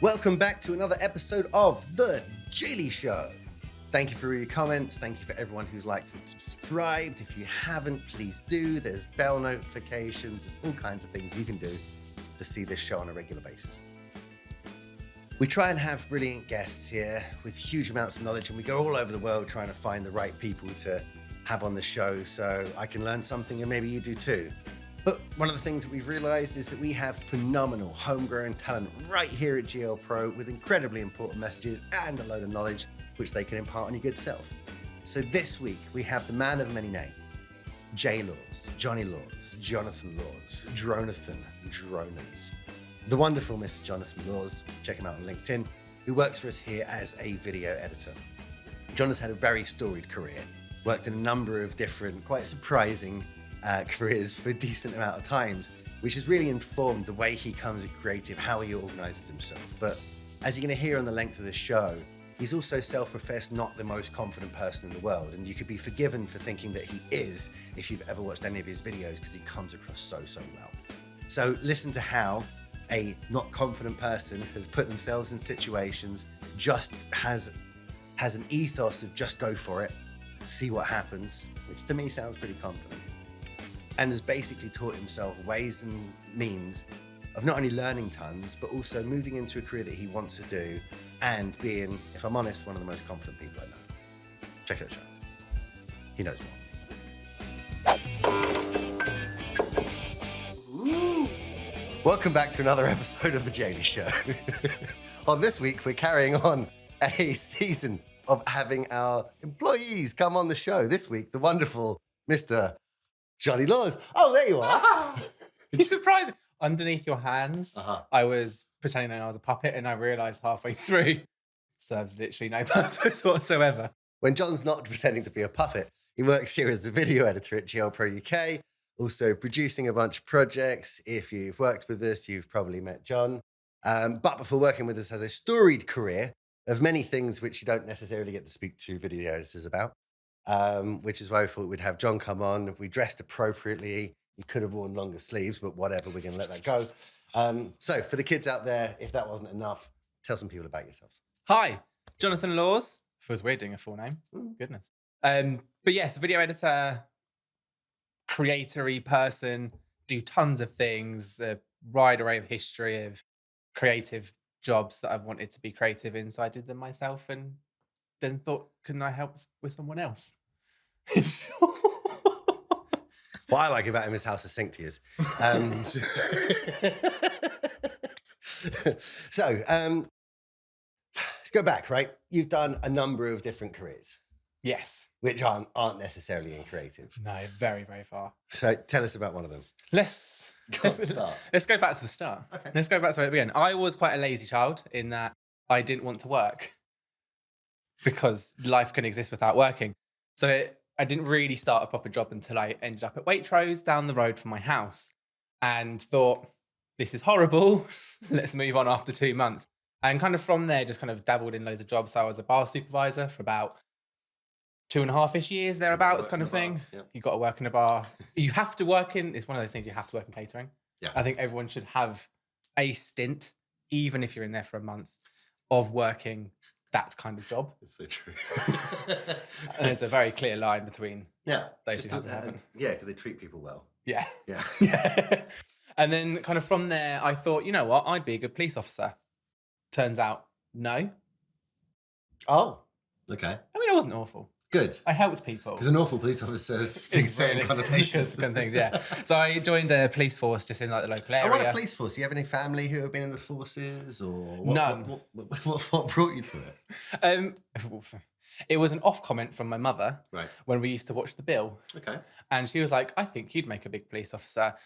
Welcome back to another episode of The Daily Show. Thank you for your comments. Thank you for everyone who's liked and subscribed. If you haven't, please do. There's bell notifications. There's all kinds of things you can do to see this show on a regular basis. We try and have brilliant guests here with huge amounts of knowledge, and we go all over the world trying to find the right people to have on the show so I can learn something and maybe you do too. But one of the things that we've realized is that we have phenomenal homegrown talent right here at glprouk with incredibly important messages and a load of knowledge which they can impart on your good self. So this week we have the man of many names, J Laws, Johnny Laws, Jonathan Laws, Dronathan, Droners. The wonderful Mr. Jonathan Laws, check him out on LinkedIn, who works for us here as a video editor. John has had a very storied career, worked in a number of different, quite surprising careers for a decent amount of times, which has really informed the way he comes at creative, how he organizes himself. But as you're going to hear on the length of the show, he's also self-professed not the most confident person in the world, and you could be forgiven for thinking that he is if you've ever watched any of his videos, because he comes across so well. So listen to how a not confident person has put themselves in situations, just has an ethos of just go for it, see what happens, which to me sounds pretty confident, and has basically taught himself ways and means of not only learning tons, but also moving into a career that he wants to do and being, if I'm honest, one of the most confident people I know. Check out the show. He knows more. Ooh. Welcome back to another episode of The Daily Show. On this week, we're carrying on a season of having our employees come on the show. This week, the wonderful Mr. Johnny Laws. Oh, there you are. You surprised me. Underneath your hands, I was pretending I was a puppet, and I realised halfway through, serves literally no purpose whatsoever. When John's not pretending to be a puppet, he works here as the video editor at glprouk UK, also producing a bunch of projects. If you've worked with us, you've probably met John. But before working with us, has a storied career of many things which you don't necessarily get to speak to video editors about. Which is why we thought we'd have John come on. We dressed appropriately. You could have worn longer sleeves, but whatever, we're going to let that go. So for the kids out there, if that wasn't enough, tell some people about yourselves. Hi, Jonathan Laws. Feels weird doing a full name. Goodness. But yes, video editor, creatory person, do tons of things, a wide array of history of creative jobs that I've wanted to be creative in. So I did them myself and then thought, couldn't I help with someone else? What I like about him is how succinct he is. So, let's go back, right? You've done a number of different careers. Yes. Which aren't necessarily in creative. No, very, very far. So tell us about one of them. Let's go back to the start. Okay. Let's go back to the beginning. I was quite a lazy child in that I didn't want to work because life can exist without working. So I didn't really start a proper job until I ended up at Waitrose down the road from my house and thought, this is horrible. Let's move on after 2 months. And kind of from there, just kind of dabbled in loads of jobs. So I was a bar supervisor for about 2.5-ish years, thereabouts kind of thing. Yep. You've got to work in a bar. You have to work in, it's one of those things you have to work in catering. Yeah. I think everyone should have a stint, even if you're in there for a month, of working that kind of job. It's so true. And there's a very clear line between those two things that happen. Yeah, because they treat people well. Yeah. Yeah. Yeah. And then kind of from there, I thought, you know what, I'd be a good police officer. Turns out, no. Oh, okay. I mean, it wasn't awful. Good. I helped people. Because an awful police officer has certain connotations. Kind of things, yeah. So I joined a police force just in like the local area. Oh, what a police force? Do you have any family who have been in the forces, or none? What brought you to it? It was an off comment from my mother when we used to watch The Bill. Okay. And she was like, "I think you'd make a big police officer."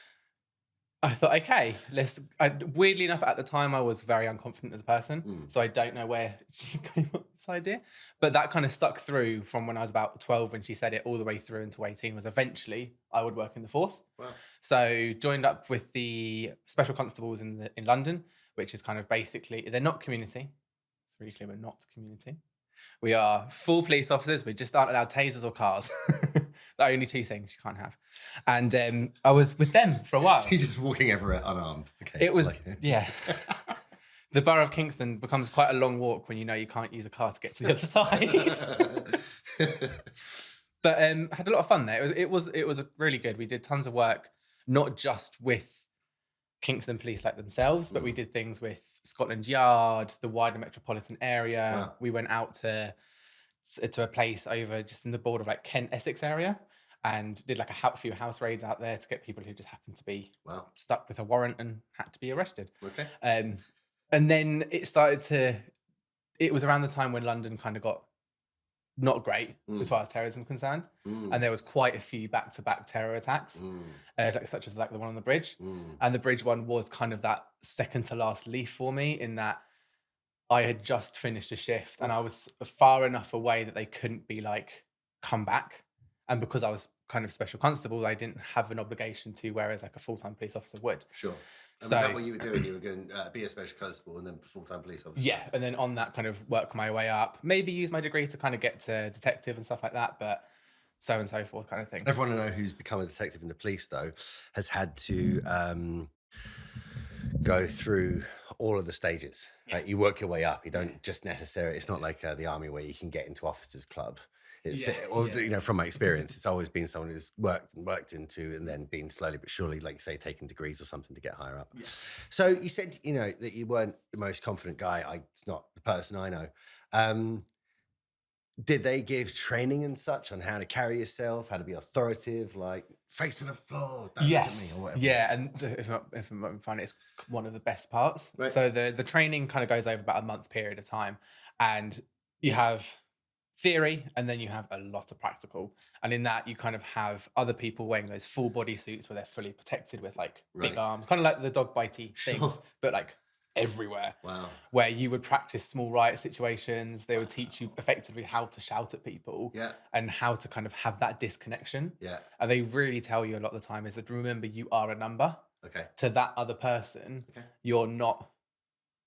I thought, okay, weirdly enough, at the time, I was very unconfident as a person. So I don't know where she came up with this idea. But that kind of stuck through from when I was about 12 when she said it all the way through until 18 was eventually I would work in the force. Wow. So joined up with the special constables in London, which is kind of basically, they're not community. It's really clear we're not community. We are full police officers. We just aren't allowed tasers or cars. The only two things you can't have. And I was with them for a while. So you're just walking everywhere unarmed. Okay. It was, yeah. The borough of Kingston becomes quite a long walk when you know you can't use a car to get to the other side. But had a lot of fun there. It was really good. We did tons of work, not just with Kingston Police like themselves, but we did things with Scotland Yard, the wider metropolitan area. Wow. We went out to a place over just in the border of like Kent, Essex area, and did like a few house raids out there to get people who just happened to be stuck with a warrant and had to be arrested. Okay. And then it was around the time when London kind of got not great as far as terrorism is concerned. And there was quite a few back-to-back terror attacks, such as like the one on the bridge. And the bridge one was kind of that second to last leaf for me, in that I had just finished a shift and I was far enough away that they couldn't be like, come back. And because I was kind of special constable, I didn't have an obligation to, whereas like a full-time police officer would. Sure. And so, was that what you were doing? You were going to be a special constable and then full-time police officer? Yeah, and then on that kind of work my way up. Maybe use my degree to kind of get to detective and stuff like that, but so and so forth kind of thing. Everyone I know who's become a detective in the police, though, has had to go through all of the stages. Right? You work your way up. You don't just necessarily, it's not like the army where you can get into officers' club. It's, you know, from my experience, it's always been someone who's worked into and then been slowly but surely, like say, taking degrees or something to get higher up. Yeah. So you said, you know, that you weren't the most confident guy. It's not the person I know. Did they give training and such on how to carry yourself, how to be authoritative, like facing the floor? Don't look at me, or whatever. Yeah, and if I'm fine, it's one of the best parts. Right. So the training kind of goes over about a month period of time, and you have theory, and then you have a lot of practical. And in that, you kind of have other people wearing those full body suits where they're fully protected with like big arms, kind of like the dog bitey things, but like everywhere. Wow. Where you would practice small riot situations. They would teach you effectively how to shout at people and how to kind of have that disconnection. Yeah. And they really tell you a lot of the time is that, remember, you are a number. Okay. To that other person, you're not.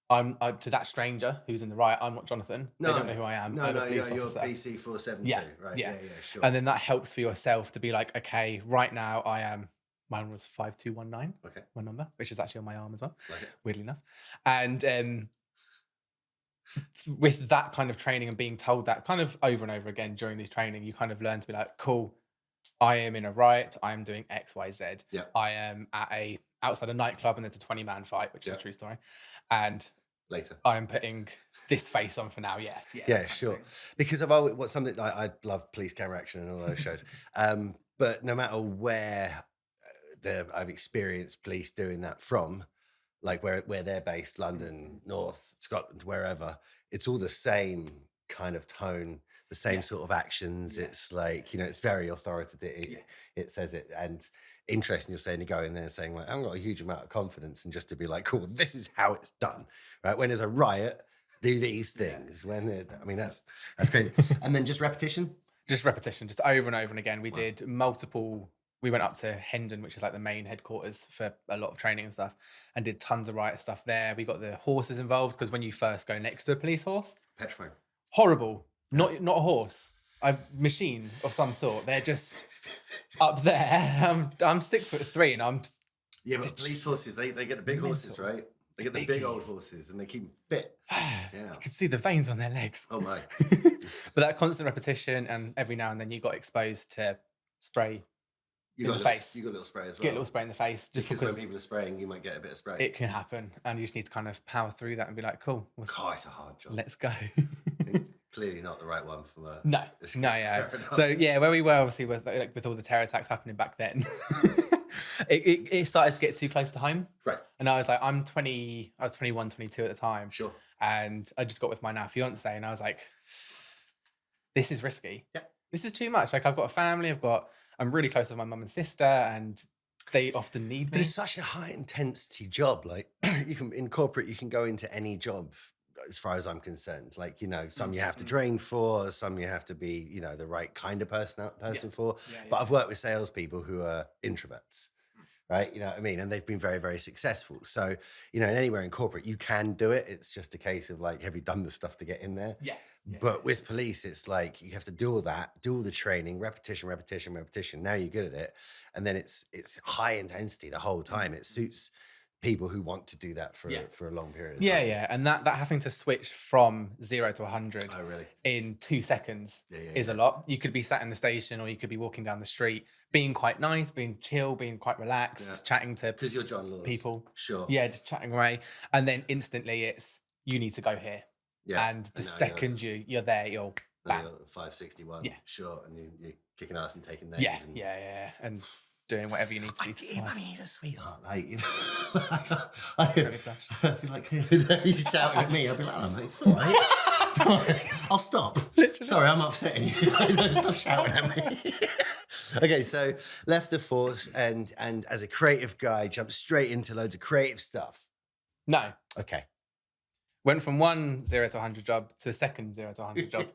To that stranger who's in the riot, I'm not Jonathan. No, they don't know who I am. No, I'm a police you're officer. BC 472, right? Yeah, sure. And then that helps for yourself to be like, okay, right now I am. Mine was 5219. Okay. My number, which is actually on my arm as well. Okay. Weirdly enough, and with that kind of training and being told that kind of over and over again during the training, you kind of learn to be like, cool. I am in a riot. I am doing X, Y, Z. Yeah. I am outside a nightclub and there's a 20-man fight, which is a true story, and. Later, I'm putting this face on for now. Yeah, sure. Because I've always what's something like I love police camera action and all those shows. But no matter where I've experienced police doing that from, like where they're based, London, North, Scotland, wherever, it's all the same kind of tone, the same sort of actions. It's like, you know, it's very authoritative. It says it, and interesting. You're saying you go in there saying like, I haven't got a huge amount of confidence, and just to be like, cool, this is how it's done, right? When there's a riot, do these things. That's great. And then just repetition, just over and over and again. We did multiple. We went up to Hendon, which is like the main headquarters for a lot of training and stuff, and did tons of riot stuff there. We got the horses involved because when you first go next to a police horse, petrifying, horrible. Not a horse. A machine of some sort. They're just up there. I'm 6'3" and I'm. Yeah, but police horses, they get the big horses, right? They get the big old horses and they keep them fit. Yeah. You can see the veins on their legs. Oh my. But that constant repetition, and every now and then you got exposed to spray in the face. You got a little spray as well. Get a little spray in the face. Just because when people are spraying, you might get a bit of spray. It can happen. And you just need to kind of power through that and be like, cool. God, it's a hard job. Let's go. Clearly not the right one from a... No, yeah. So, yeah, where we were, obviously, with all the terror attacks happening back then, it started to get too close to home. Right. And I was like, I was 21, 22 at the time. Sure. And I just got with my now fiance, and I was like, this is risky. Yeah. This is too much. Like, I've got a family, I'm really close with my mum and sister, and they often need me. But it's such a high intensity job. Like, in corporate, you can go into any job, as far as I'm concerned. Like, you know, some you have to train for, some you have to be, you know, the right kind of person for. But I've worked with salespeople who are introverts, right? You know what I mean? And they've been very, very successful. So, you know, anywhere in corporate, you can do it. It's just a case of like, have you done the stuff to get in there? Yeah. But with police, it's like you have to do all that, do all the training, repetition. Now you're good at it. And then it's high intensity the whole time. It suits people who want to do that for a long period of time. Yeah. And that having to switch from 0 to 100 in 2 seconds is a lot. You could be sat in the station or you could be walking down the street, being quite nice, being chill, being quite relaxed, chatting to because you're John Laws. People. Sure. Yeah, just chatting away. And then instantly it's, you need to go here. Yeah. And the second you're there, you're bang. You're 561. Yeah. Sure. And you're kicking ass and taking names. Yeah. And doing whatever you need to do. I mean, he's a sweetheart. Like, you know, I feel like he's shouting at me. I'll be like, oh, mate, it's all right. I'll stop. Literally. Sorry, I'm upsetting you. Stop shouting at me. Okay, so left the force and as a creative guy, jumped straight into loads of creative stuff. No. Okay. Went from one 0 to 100 job to a second 0 to 100 job.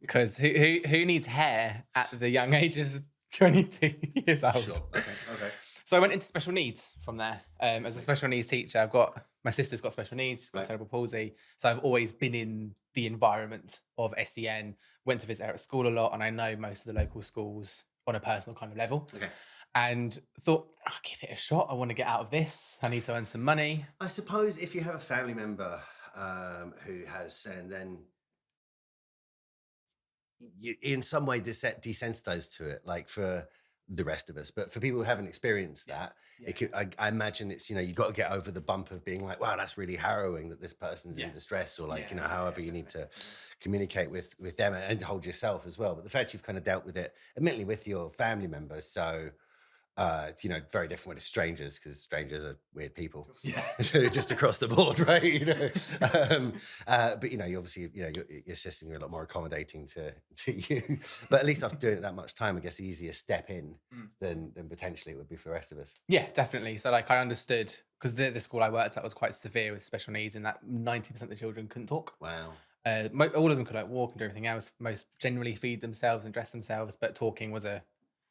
Because who needs hair at the young age of 22 years old? Sure. Okay. So I went into special needs from there. As a special needs teacher, my sister's got special needs, she's got cerebral palsy. So I've always been in the environment of SEN, went to visit her at school a lot, and I know most of the local schools on a personal kind of level. Okay. And thought, I'll give it a shot. I want to get out of this. I need to earn some money. I suppose if you have a family member who has SEN, then you in some way desensitized to it, like for the rest of us. But for people who haven't experienced that, I imagine it's, you've got to get over the bump of being like, wow, that's really harrowing that this person's in distress, or like, however you need to communicate with them and hold yourself as well. But the fact you've kind of dealt with it, admittedly, with your family members, so very different with strangers, because strangers are weird people. Yeah. So just across the board, right? But you obviously, your sister are a lot more accommodating to you. But at least after doing it that much time, I guess easier step in than potentially it would be for the rest of us. Yeah, definitely. So like I understood, because the school I worked at was quite severe with special needs, and that 90% of the children couldn't talk. Wow. All of them could like walk and do everything else. Most generally feed themselves and dress themselves, but talking was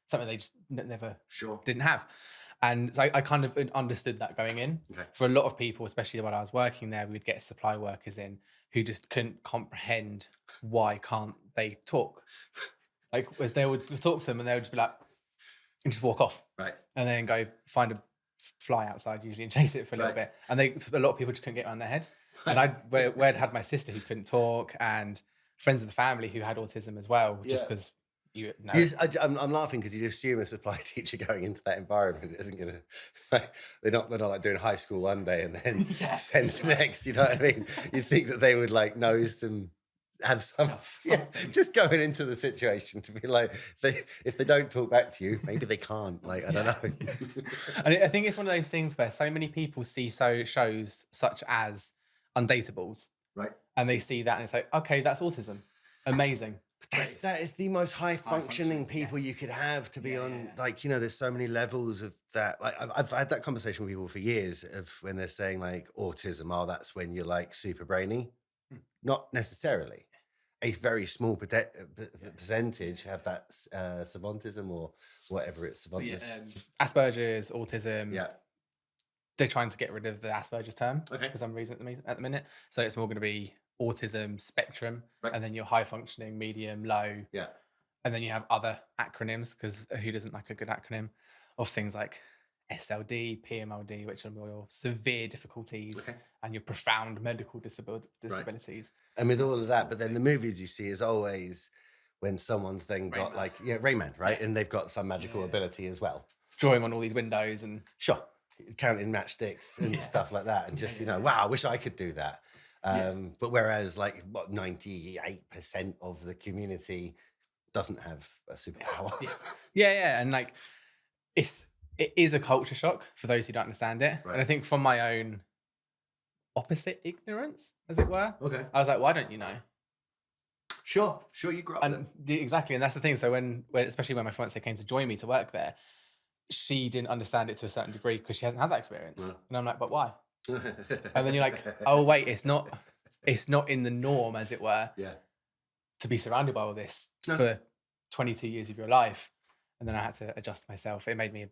something they just never didn't have. And so I kind of understood that going in. Okay. For a lot of people, especially when I was working there, we'd get supply workers in who just couldn't comprehend why can't they talk. Like they would talk to them and they would just be like, and just walk off. Right. And then go find a fly outside usually and chase it for a little bit. And a lot of people just couldn't get around their head. And I'd had my sister who couldn't talk and friends of the family who had autism as well, just because I'm laughing because you assume a supply teacher going into that environment isn't going to, they're not like doing high school one day and then send the next, you know what I mean? You'd think that they would like know have some just going into the situation to be like, if they don't talk back to you, maybe they can't, like, I don't know. And I think it's one of those things where so many people see shows such as Undateables, right? And they see that and it's like, okay, that's autism. Amazing. That is the most high functioning people you could have to be on. Like, there's so many levels of that. Like I've had that conversation with people for years of when they're saying like autism, that's when you're like super brainy. Not necessarily. A very small percentage have that savantism or whatever it's Asperger's, autism. Yeah. They're trying to get rid of the Asperger's term for some reason at the minute. So it's more going to be autism spectrum, and then you're high functioning, medium, low. Yeah. And then you have other acronyms, because who doesn't like a good acronym of things like SLD, PMLD, which are more severe difficulties and your profound medical disabilities. And with all of that, but then the movies you see is always when someone's then got Rain Man, right? And they've got some magical ability as well. Drawing on all these windows and counting matchsticks and stuff like that. And just, wow, I wish I could do that. But whereas 98% of the community doesn't have a superpower. Yeah. And like, it is a culture shock for those who don't understand it. Right. And I think from my own opposite ignorance, as it were, I was like, why don't you know? Sure, you grew up there. Exactly, and that's the thing. So when especially when my fiance came to join me to work there, she didn't understand it to a certain degree because she hasn't had that experience. Yeah. And I'm like, but why? And then you're like, oh wait, it's not in the norm, as it were, to be surrounded by all this for 22 years of your life. And then I had to adjust myself. It made me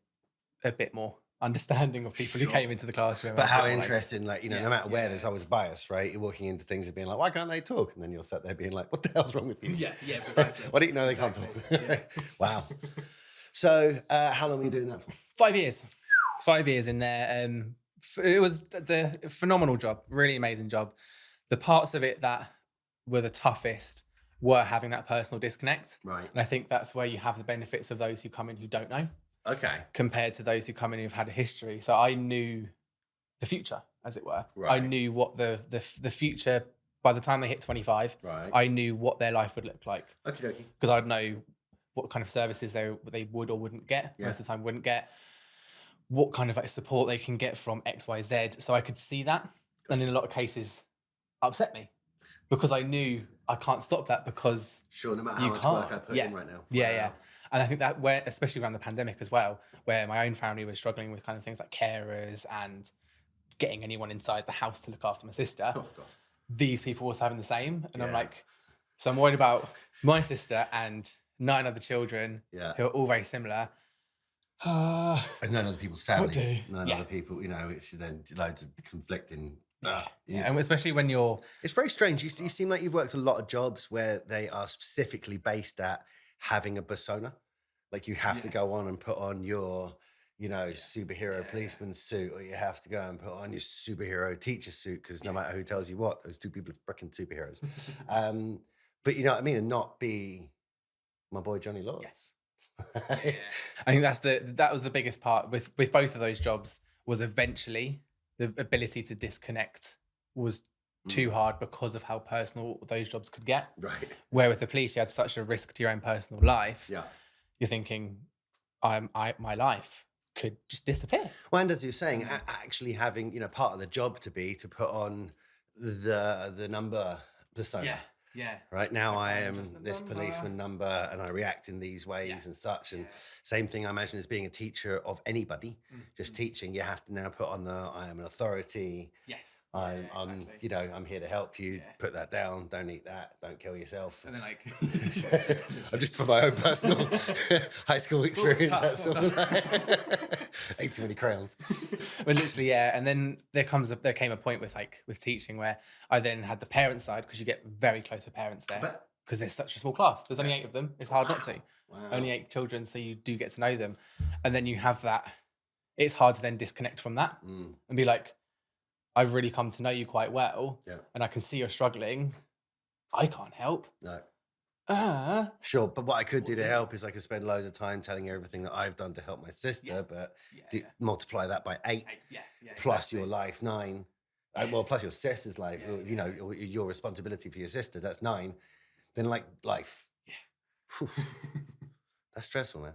a bit more understanding of people who came into the classroom. But how interesting, no matter where, there's always bias, right? You're walking into things and being like, why can't they talk? And then you're sat there being like, what the hell's wrong with you? Yeah, precisely. Why don't you know they can't talk? Wow. So how long were you doing that for? 5 years. 5 years in there. It was the phenomenal job, really amazing job. The parts of it that were the toughest were having that personal disconnect. Right. And I think that's where you have the benefits of those who come in who don't know. Okay. Compared to those who come in who've had a history. So I knew the future, as it were. Right. I knew what the future, by the time they hit 25, right. I knew what their life would look like. Okay. Because I'd know what kind of services they would or wouldn't get, most of the time wouldn't get, what kind of like support they can get from X, Y, Z. So I could see that. And in a lot of cases, upset me. Because I knew I can't stop that because no matter how much work I put in right now. Yeah. And I think that where, especially around the pandemic as well, where my own family was struggling with kind of things like carers and getting anyone inside the house to look after my sister, these people was having the same. And I'm like, so I'm worried about my sister and 9 other children who are all very similar. And 9 other people's families. 9 other people, it's then loads of conflicting. And especially when it's very strange. You seem like you've worked a lot of jobs where they are specifically based at having a persona. Like you have to go on and put on your, superhero policeman suit, or you have to go and put on your superhero teacher suit, because no matter who tells you what, those 2 people are freaking superheroes. But you know what I mean? And not be my boy Johnny Laws. Yes. I think that was the biggest part with both of those jobs, was eventually the ability to disconnect was too hard because of how personal those jobs could get. Right. Where with the police, you had such a risk to your own personal life. Yeah. You're thinking, my life could just disappear. Well, and as you're saying, actually having, part of the job to put on the number persona. Yeah. Right now I am this policeman number and I react in these ways and such. And same thing I imagine as being a teacher of anybody, just teaching, you have to now put on I am an authority. Yes. I'm I'm here to help you. Put that down. Don't eat that. Don't kill yourself. And then like, I'm just for my own personal high school experience. That's all. Ate too many crayons. But literally, and then there came a point with teaching where I then had the parent side, because you get very close to parents there, because there's such a small class. There's only 8 of them. It's hard not to. Wow. Only 8 children, so you do get to know them, and then you have that. It's hard to then disconnect from that and be like, I've really come to know you quite well, and I can see you're struggling. I can't help. No. Sure, but what I could do to help is I could spend loads of time telling you everything that I've done to help my sister, but multiply that by 8, plus your life, 9. Plus your sister's life, your responsibility for your sister, that's 9. Then like life. Yeah. That's stressful, man.